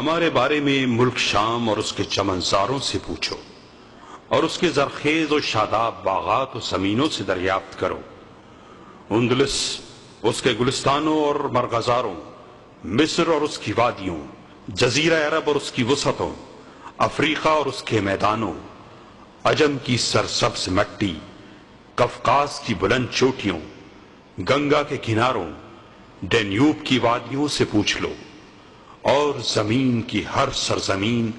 ہمارے بارے میں ملک شام اور اس کے چمنزاروں سے پوچھو، اور اس کے زرخیز و شاداب باغات و زمینوں سے دریافت کرو۔ اندلس، اس کے گلستانوں اور مرغزاروں، مصر اور اس کی وادیوں، جزیرہ عرب اور اس کی وسعتوں، افریقہ اور اس کے میدانوں، عجم کی سرسبز مٹی، قفقاز کی بلند چوٹیوں، گنگا کے کناروں، ڈینیوب کی وادیوں سے پوچھ لو، اور زمین کی ہر سرزمین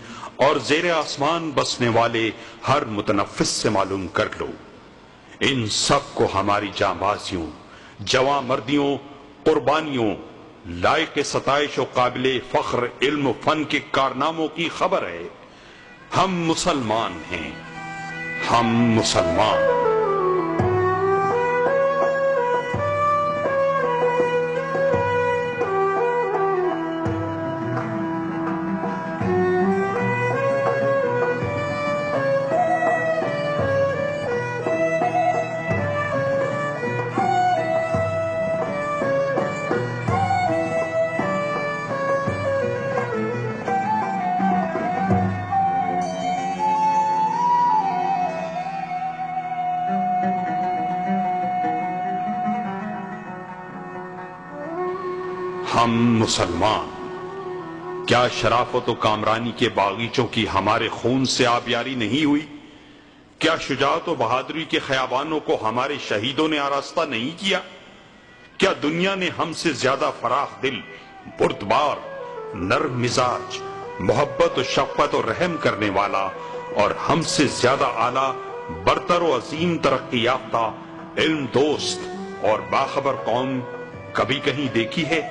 اور زیر آسمان بسنے والے ہر متنفس سے معلوم کر لو۔ ان سب کو ہماری جانبازیوں، جواں مردیوں، قربانیوں، لائق ستائش و قابل فخر علم و فن کے کارناموں کی خبر ہے۔ ہم مسلمان ہیں، ہم مسلمان۔ ہم مسلمان۔ کیا شرافت و کامرانی کے باغیچوں کی ہمارے خون سے آبیاری نہیں ہوئی؟ کیا شجاعت و بہادری کے خیابانوں کو ہمارے شہیدوں نے آراستہ نہیں کیا؟ کیا دنیا نے ہم سے زیادہ فراخ دل، بردبار، نرم مزاج، محبت و شفقت و رحم کرنے والا اور ہم سے زیادہ اعلیٰ، برتر و عظیم ترقی یافتہ، علم دوست اور باخبر قوم کبھی کہیں دیکھی ہے؟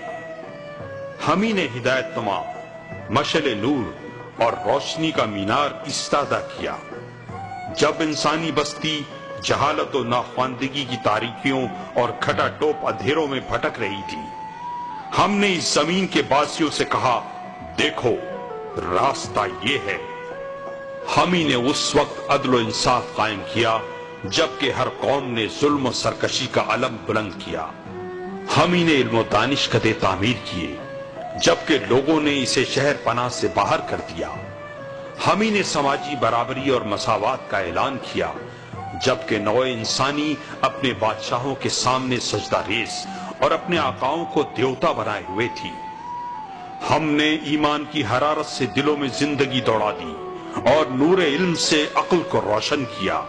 ہم ہی نے ہدایت نما، مشعل نور اور روشنی کا مینار استادہ کیا۔ جب انسانی بستی جہالت و ناخواندگی کی تاریکیوں اور کھٹا ٹوپ اندھیروں میں بھٹک رہی تھی، ہم نے اس زمین کے باسیوں سے کہا، دیکھو راستہ یہ ہے۔ ہم ہی نے اس وقت عدل و انصاف قائم کیا جبکہ ہر قوم نے ظلم و سرکشی کا علم بلند کیا۔ ہم ہی نے علم و دانش کدے تعمیر کیے جبکہ لوگوں نے اسے شہر پناہ سے باہر کر دیا۔ ہم ہی نے سماجی برابری اور مساوات کا اعلان کیا جبکہ نوع انسانی اپنے بادشاہوں کے سامنے سجدہ ریز اور اپنے آقاؤں کو دیوتا بنائے ہوئے تھی۔ ہم نے ایمان کی حرارت سے دلوں میں زندگی دوڑا دی اور نور علم سے عقل کو روشن کیا،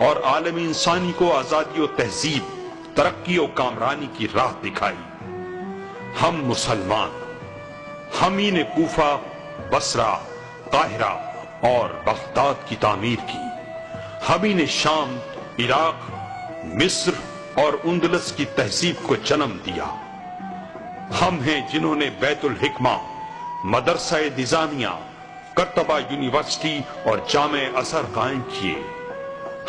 اور عالم انسانی کو آزادی و تہذیب، ترقی و کامرانی کی راہ دکھائی۔ ہم مسلمان۔ ہم ہی نے کوفہ، بصرہ، قاہرہ اور بغداد کی تعمیر کی۔ ہم ہی نے شام، عراق، مصر اور اندلس کی تہذیب کو جنم دیا۔ ہم ہیں جنہوں نے بیت الحکمہ، مدرسہ نظامیہ، قرطبہ یونیورسٹی اور جامع ازہر قائم کیے۔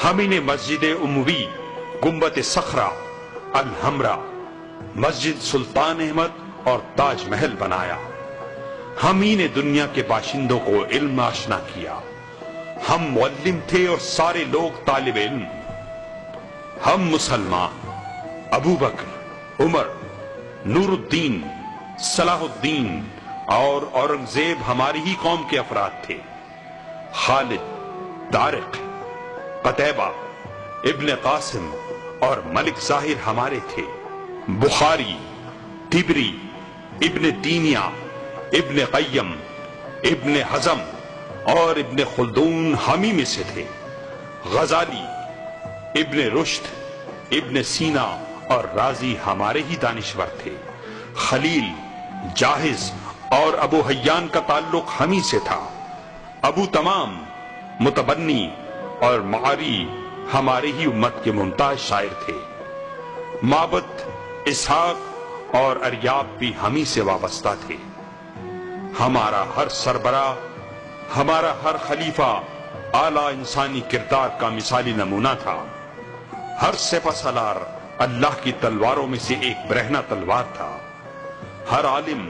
ہم ہی نے مسجد اموی، گنبد صخرہ، الحمرا، مسجد سلطان احمد اور تاج محل بنایا۔ ہم ہی نے دنیا کے باشندوں کو علم آشنا کیا۔ ہم معلم تھے اور سارے لوگ طالب علم۔ ہم مسلمان۔ ابو بکر، عمر، نور الدین، صلاح الدین اور اورنگزیب ہماری ہی قوم کے افراد تھے۔ خالد، طارق، قتیبہ، ابن قاسم اور ملک ظاہر ہمارے تھے۔ بخاری، طبری، ابن تیمیہ، ابن قیم، ابن حزم اور ابن خلدون ہم ہی میں سے تھے۔ غزالی، ابن رشد، ابن سینا اور رازی ہمارے ہی دانشور تھے۔ خلیل، جاہز اور ابو حیان کا تعلق ہم ہی سے تھا۔ ابو تمام، متبنی اور معاری ہمارے ہی امت کے ممتاز شاعر تھے۔ معبد، اسحاق اور اریاب بھی ہم ہی سے وابستہ تھے۔ ہمارا ہر سربراہ، ہمارا ہر خلیفہ اعلیٰ انسانی کردار کا مثالی نمونہ تھا۔ ہر سپہ سالار اللہ کی تلواروں میں سے ایک برہنہ تلوار تھا۔ ہر عالم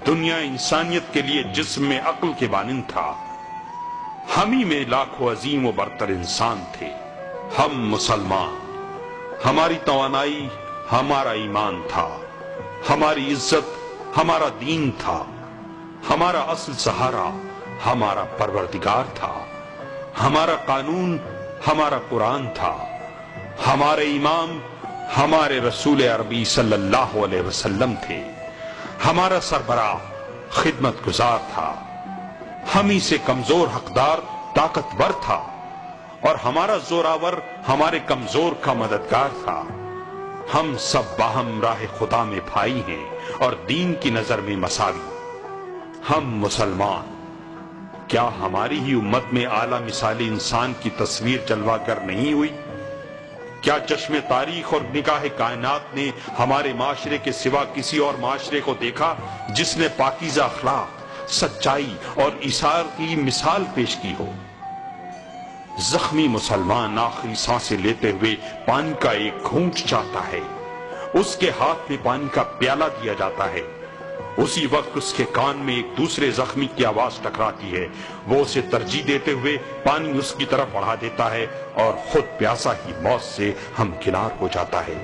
دنیا انسانیت کے لیے جسم میں عقل کے مانند تھا۔ ہم ہی میں لاکھوں عظیم و برتر انسان تھے۔ ہم مسلمان۔ ہماری توانائی ہمارا ایمان تھا، ہماری عزت ہمارا دین تھا، ہمارا اصل سہارا ہمارا پروردگار تھا، ہمارا قانون ہمارا قرآن تھا، ہمارے امام ہمارے رسول عربی صلی اللہ علیہ وسلم تھے، ہمارا سربراہ خدمت گزار تھا، ہم ہی سے کمزور حقدار طاقتور تھا، اور ہمارا زوراور ہمارے کمزور کا مددگار تھا۔ ہم سب باہم راہ خدا میں بھائی ہیں اور دین کی نظر میں مساوی۔ ہم مسلمان، کیا ہماری ہی امت میں اعلیٰ مثالی انسان کی تصویر جلوہ گر نہیں ہوئی؟ کیا چشم تاریخ اور نگاہ کائنات نے ہمارے معاشرے کے سوا کسی اور معاشرے کو دیکھا جس نے پاکیزہ اخلاق، سچائی اور ایثار کی مثال پیش کی ہو؟ زخمی مسلمان آخری سانسیں لیتے ہوئے پانی کا ایک گھونٹ چاہتا ہے، اس کے ہاتھ میں پانی کا پیالہ دیا جاتا ہے، اسی وقت اس کے کان میں ایک دوسرے زخمی کی آواز ٹکراتی ہے، وہ اسے ترجیح دیتے ہوئے پانی اس کی طرف بڑھا دیتا ہے اور خود پیاسا ہی موت سے ہمکنار ہو جاتا ہے۔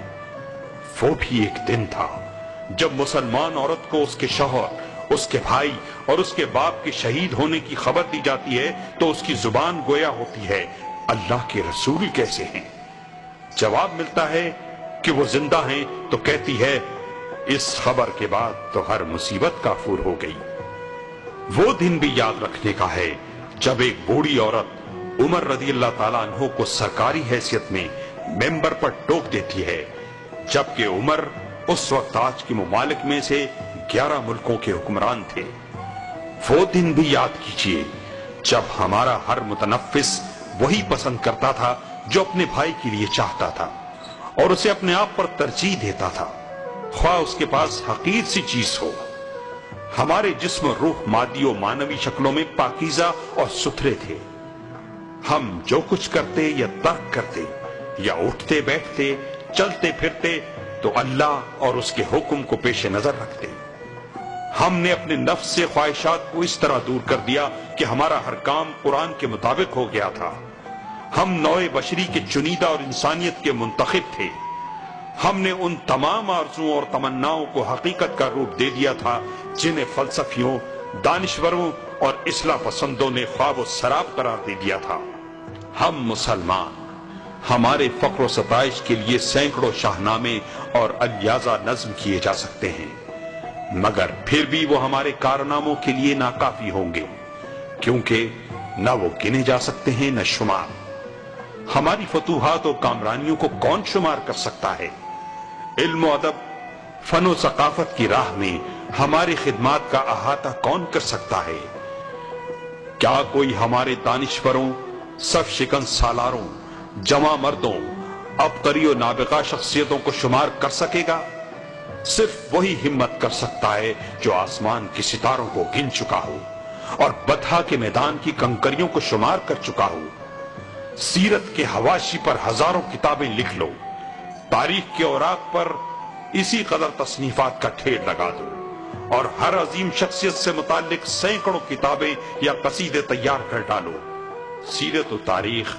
وہ بھی ایک دن تھا جب مسلمان عورت کو اس کے شوہر، اس کے بھائی اور اس کے باپ کے شہید ہونے کی خبر دی جاتی ہے تو اس کی زبان گویا ہوتی ہے، اللہ کے رسول کیسے ہیں؟ جواب ملتا ہے کہ وہ زندہ ہیں تو کہتی ہے، اس خبر کے بعد تو ہر مصیبت کافور ہو گئی۔ وہ دن بھی یاد رکھنے کا ہے جب ایک بوڑھی عورت عمر رضی اللہ تعالیٰ عنہ کو سرکاری حیثیت میں ممبر پر ٹوک دیتی ہے، جبکہ عمر اس وقت آج کے ممالک میں سے 11 ملکوں کے حکمران تھے۔ وہ دن بھی یاد کیجئے جب ہمارا ہر متنفس وہی پسند کرتا تھا جو اپنے بھائی کے لیے چاہتا تھا اور اسے اپنے آپ پر ترجیح دیتا تھا، خواہ اس کے پاس حقیر سی چیز ہو۔ ہمارے جسم و روح مادی و معنوی شکلوں میں پاکیزہ اور ستھرے تھے۔ ہم جو کچھ کرتے یا ترک کرتے یا اٹھتے بیٹھتے چلتے پھرتے تو اللہ اور اس کے حکم کو پیش نظر رکھتے۔ ہم نے اپنے نفس سے خواہشات کو اس طرح دور کر دیا کہ ہمارا ہر کام قرآن کے مطابق ہو گیا تھا۔ ہم نوع بشری کے چنیدہ اور انسانیت کے منتخب تھے۔ ہم نے ان تمام آرزوؤں اور تمناؤں کو حقیقت کا روپ دے دیا تھا جنہیں فلسفیوں، دانشوروں اور اصلاح پسندوں نے خواب و سراب قرار دے دیا تھا۔ ہم مسلمان، ہمارے فخر و ستائش کے لیے سینکڑوں شاہنامے اور الیازہ نظم کیے جا سکتے ہیں، مگر پھر بھی وہ ہمارے کارناموں کے لیے ناکافی ہوں گے، کیونکہ نہ وہ گنے جا سکتے ہیں نہ شمار۔ ہماری فتوحات اور کامرانیوں کو کون شمار کر سکتا ہے؟ علم و ادب، فن و ثقافت کی راہ میں ہماری خدمات کا احاطہ کون کر سکتا ہے؟ کیا کوئی ہمارے دانشوروں، صف شکن سالاروں، جواں مردوں، عبقری و نابغہ شخصیتوں کو شمار کر سکے گا؟ صرف وہی ہمت کر سکتا ہے جو آسمان کے ستاروں کو گن چکا ہو اور بطحا کے میدان کی کنکریوں کو شمار کر چکا ہو۔ سیرت کے حواشی پر ہزاروں کتابیں لکھ لو، تاریخ کے اوراق پر اسی قدر تصنیفات کا ڈھیر لگا دو، اور ہر عظیم شخصیت سے متعلق سینکڑوں کتابیں یا قصیدے تیار کر ڈالو، سیرت و تاریخ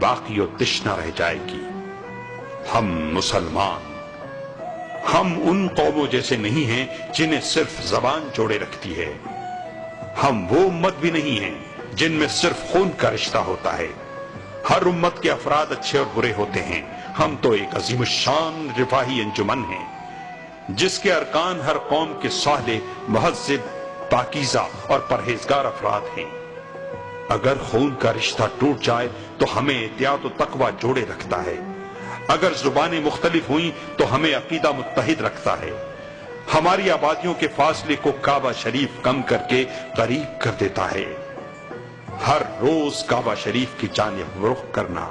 باقی و تشنہ رہ جائے گی۔ ہم مسلمان، ہم ان قوموں جیسے نہیں ہیں جنہیں صرف زبان جوڑے رکھتی ہے۔ ہم وہ امت بھی نہیں ہیں جن میں صرف خون کا رشتہ ہوتا ہے۔ ہر امت کے افراد اچھے اور برے ہوتے ہیں۔ ہم تو ایک عظیم الشان رفاہی انجمن ہیں جس کے ارکان ہر قوم کے صالح، مہذب، پاکیزہ اور پرہیزگار افراد ہیں۔ اگر خون کا رشتہ ٹوٹ جائے تو ہمیں احتیاط و تقوی جوڑے رکھتا ہے، اگر زبانیں مختلف ہوئیں تو ہمیں عقیدہ متحد رکھتا ہے، ہماری آبادیوں کے فاصلے کو کعبہ شریف کم کر کے قریب کر دیتا ہے۔ ہر روز کعبہ شریف کی جانب رخ کرنا،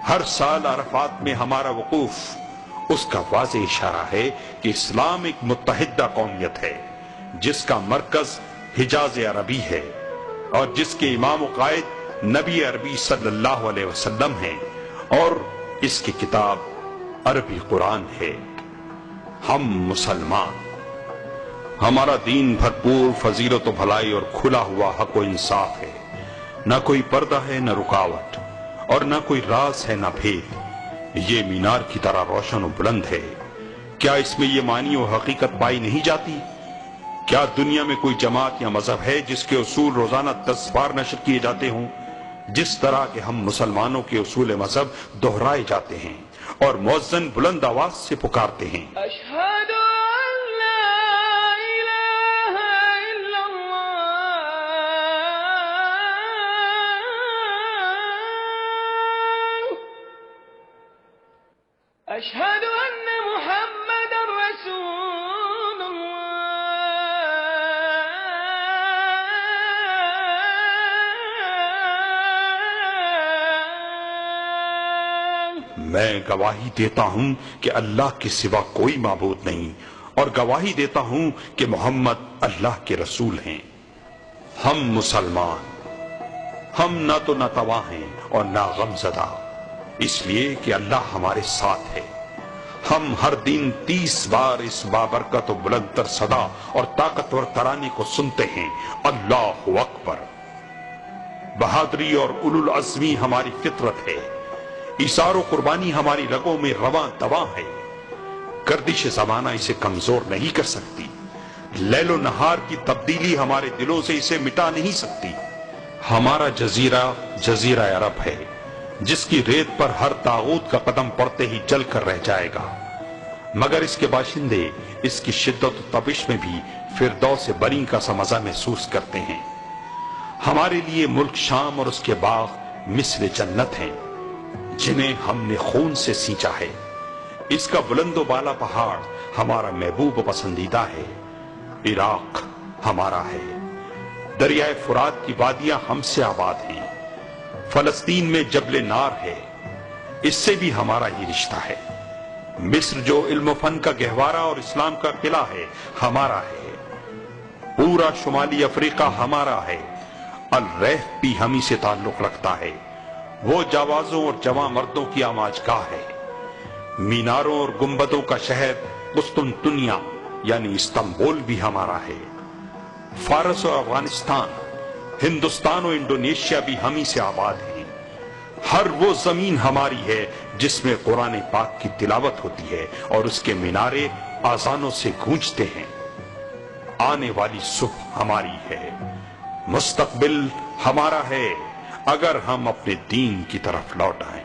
ہر سال عرفات میں ہمارا وقوف، اس کا واضح اشارہ ہے کہ اسلام ایک متحدہ قومیت ہے جس کا مرکز حجاز عربی ہے اور جس کے امام و قائد نبی عربی صلی اللہ علیہ وسلم ہیں، اور اس کی کتاب عربی قرآن ہے۔ ہم مسلمان، ہمارا دین بھرپور فضیلت و بھلائی اور کھلا ہوا حق و انصاف ہے، نہ کوئی پردہ ہے نہ رکاوٹ، اور نہ کوئی راز ہے نہ بھید۔ یہ مینار کی طرح روشن و بلند ہے۔ کیا اس میں یہ معنی و حقیقت پائی نہیں جاتی؟ کیا دنیا میں کوئی جماعت یا مذہب ہے جس کے اصول روزانہ 10 بار نشر کیے جاتے ہوں، جس طرح کہ ہم مسلمانوں کے اصول مذہب دہرائے جاتے ہیں اور مؤذن بلند آواز سے پکارتے ہیں، اشہد ان لا الہ الا اللہ اشہد ان محمد رسول اللہ. میں گواہی دیتا ہوں کہ اللہ کے سوا کوئی معبود نہیں، اور گواہی دیتا ہوں کہ محمد اللہ کے رسول ہیں. ہم مسلمان، ہم نہ تو ناتواں ہیں اور نہ غم زدہ، اس لیے کہ اللہ ہمارے ساتھ ہے. ہم ہر دن 30 بار اس بابرکت و بلند تر صدا اور طاقتور ترانے کو سنتے ہیں، اللہ اکبر. بہادری اور اولو العزمی ہماری فطرت ہے، ایثار و قربانی ہماری رگوں میں رواں دواں ہے. گردش زمانہ اسے کمزور نہیں کر سکتی، لیل و نہار کی تبدیلی ہمارے دلوں سے اسے مٹا نہیں سکتی. ہمارا جزیرہ جزیرہ عرب ہے، جس کی ریت پر ہر طاغوت کا قدم پڑتے ہی جل کر رہ جائے گا، مگر اس کے باشندے اس کی شدت و تپش میں بھی فردوس بری کا سا مزہ محسوس کرتے ہیں. ہمارے لیے ملک شام اور اس کے باغ مثل جنت ہیں، جنہیں ہم نے خون سے سینچا ہے. اس کا بلند و بالا پہاڑ ہمارا محبوب و پسندیدہ ہے. عراق ہمارا ہے، دریائے فرات کی وادیاں ہم سے آباد ہیں. فلسطین میں جبل نار ہے، اس سے بھی ہمارا ہی رشتہ ہے. مصر جو علم و فن کا گہوارہ اور اسلام کا قلعہ ہے، ہمارا ہے. پورا شمالی افریقہ ہمارا ہے. الریف بھی ہم ہی سے تعلق رکھتا ہے، وہ جاوازوں اور جواں مردوں کی آماج گاہ ہے. میناروں اور گنبدوں کا شہر قسطنطنیہ یعنی استنبول بھی ہمارا ہے. فارس اور افغانستان، ہندوستان و انڈونیشیا بھی ہم ہی سے آباد ہیں. ہر وہ زمین ہماری ہے جس میں قرآن پاک کی تلاوت ہوتی ہے اور اس کے مینارے آذانوں سے گونجتے ہیں. آنے والی صبح ہماری ہے، مستقبل ہمارا ہے، اگر ہم اپنے دین کی طرف لوٹ آئیں.